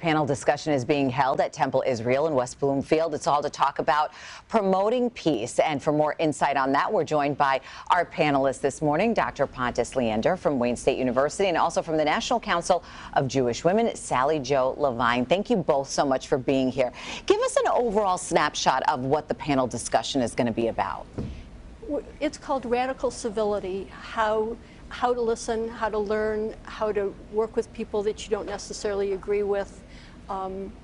Panel discussion is being held at Temple Israel in West Bloomfield. It's all to talk about promoting peace. And for more insight on that, we're joined by our panelists this morning, Dr. Pontus Leander from Wayne State University and also from the National Council of Jewish Women, Sally Jo Levine. Thank you both so much for being here. Give us an overall snapshot of what the panel discussion is going to be about. It's called Radical Civility, how to listen, how to learn, how to work with people that you don't necessarily agree with.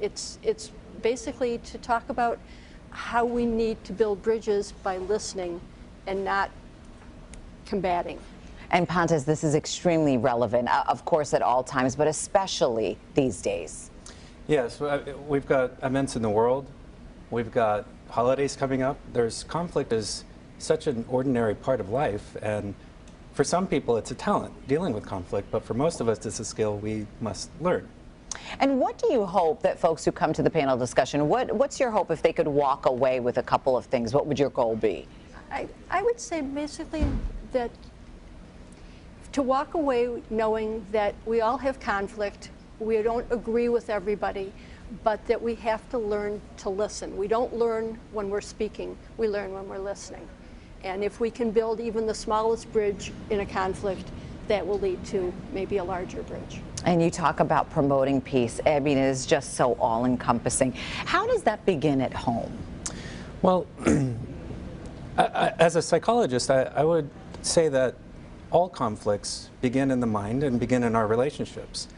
It's basically to talk about how we need to build bridges by listening and not combating. And Pontus, this is extremely relevant, of course, at all times, but especially these days. Yes, we've got events in the world. We've got holidays coming up. Conflict is such an ordinary part of life, and for some people it's a talent, dealing with conflict, but for most of us it's a skill we must learn. And what do you hope that folks who come to the panel discussion, what's your hope if they could walk away with a couple of things? What would your goal be? I would say basically that to walk away knowing that we all have conflict, we don't agree with everybody, but that we have to learn to listen. We don't learn when we're speaking, we learn when we're listening. And if we can build even the smallest bridge in a conflict, that will lead to maybe a larger bridge. And you talk about promoting peace. I mean, it is just so all-encompassing. How does that begin at home? Well, as a psychologist, I would say that all conflicts begin in the mind and begin in our relationships.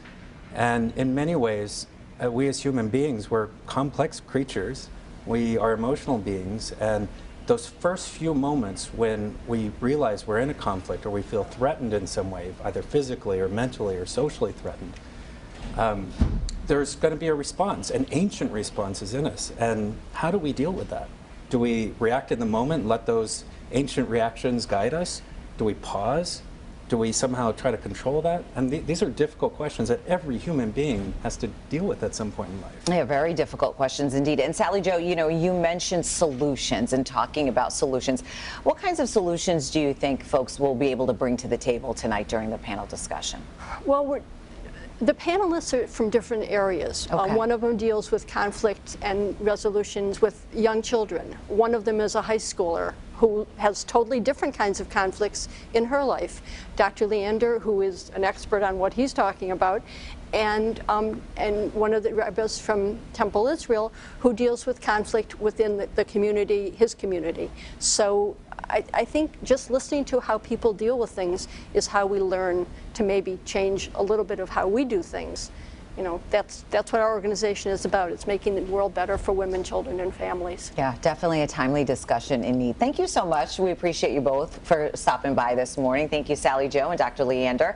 And in many ways, we as human beings, we're complex creatures. We are emotional beings, and those first few moments when we realize we're in a conflict or we feel threatened in some way, either physically or mentally or socially threatened, there's going to be a response. An ancient response is in us. And how do we deal with that? Do we react in the moment and let those ancient reactions guide us? Do we pause? Do we somehow try to control that? And these are difficult questions that every human being has to deal with at some point in life. Yeah, very difficult questions indeed. And Sally Jo, you know, you mentioned solutions and talking about solutions. What kinds of solutions do you think folks will be able to bring to the table tonight during the panel discussion? Well, the panelists are from different areas. Okay. One of them deals with conflict and resolutions with young children. One of them is a high schooler who has totally different kinds of conflicts in her life. Dr. Leander, who is an expert on what he's talking about, and one of the rabbis from Temple Israel, who deals with conflict within the community, his community. So I think just listening to how people deal with things is how we learn to maybe change a little bit of how we do things. You know, that's what our organization is about. It's making the world better for women, children, and families. Yeah, definitely a timely discussion in need. Thank you so much. We appreciate you both for stopping by this morning. Thank you, Sally Jo and Dr. Leander.